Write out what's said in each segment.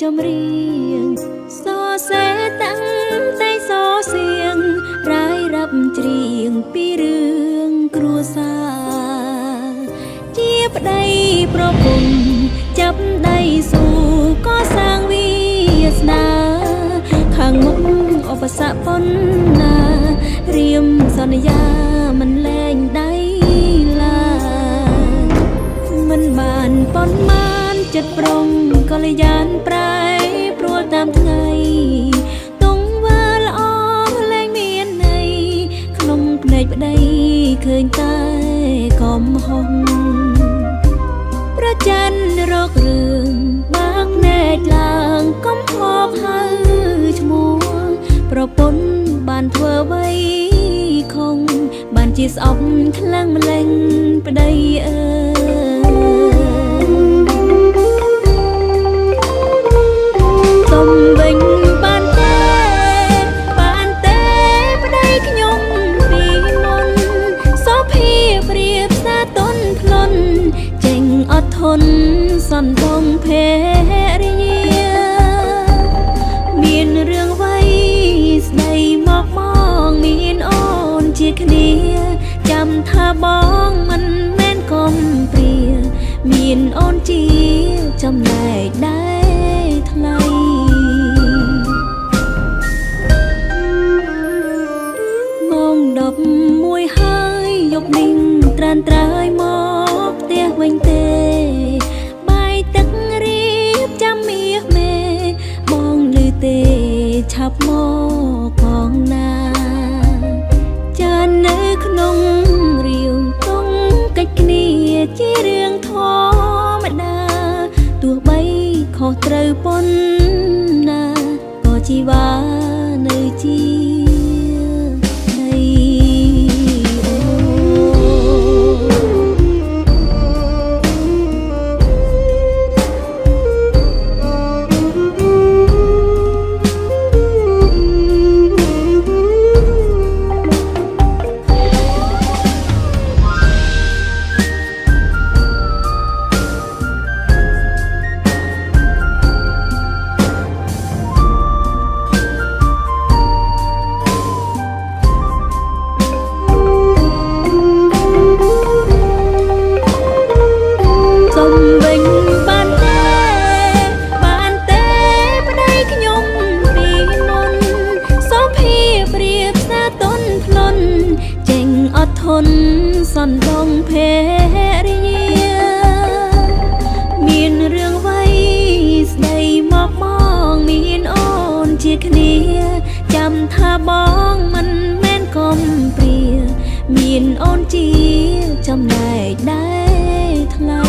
ចម្រៀងសរសេរតាំងតែសរសៀងរាយរាប់ច្រៀងពីរឿងគ្រួសារជាប្តីប្រពន្ធចាប់ដៃស៊ូក៏សាងវាសនាខាងមុខឧបសគ្គប៉ុណ្ណារៀមសន្យាមិនលែងដៃឡើយមិនបានប៉ុន្មានចិត្តប្រុងក៏លយានប្រែព្រួលតាមថ្ងៃទងវើល្អលែងមានន័យក្នុងភ្នែកប្តីឃើញតែកំហុសប្រច័នរករឿងបាក់ភ្នែកឡើងកំហកហៅឈ្មោះប្រពន្ធបានធ្វើអ្វីខុសបានជាស្អប់ខ្លាំងម្លេងប្តីអើសុំវិញបានទេប្តីខ្ញុំពីមុនសុភីប្រៀបសាទន់ធ្លន់ចេញអត់ធន់សន្ទងភរិយាមានរឿងអ្វីស្ដីមកបងមានអូនជាគ្នាចាំថាបងមិនមែនកំព្រាមានអូនជាចំណែកដែរថ្លៃ11ហើយយប់នេះត្រានត្រើយមកផ្ទះវិញទេបាយទឹករៀបចាំមាសមេបងឮទេឆាប់មកផងណាចាននៅក្នុងរាវកងកិច្ចគ្នាជារឿងធម្មតាទោះបីខុសត្រូវប៉ុណ្ណាក៏ជីវ៉ានៅជាសន្ទងភរិយាមានរឿងអ្វីស្ដីមកបងមានអូនជាគ្នាចាំថាបងមិនមែនកំព្រាមានអូនជាចំណែកដែរថ្លៃ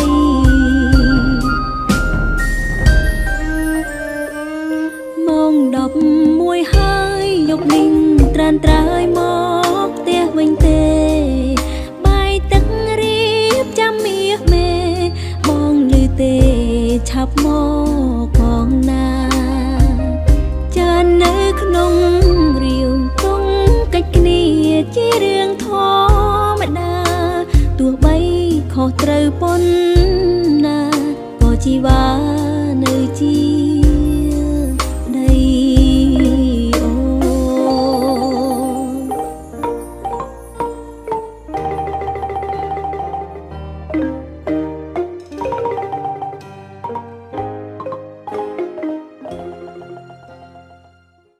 11ហើយយប់នេះត្រានត្រើយមកផ្ទះវិញទេចាំមាសមេបងឮទេឆាប់មក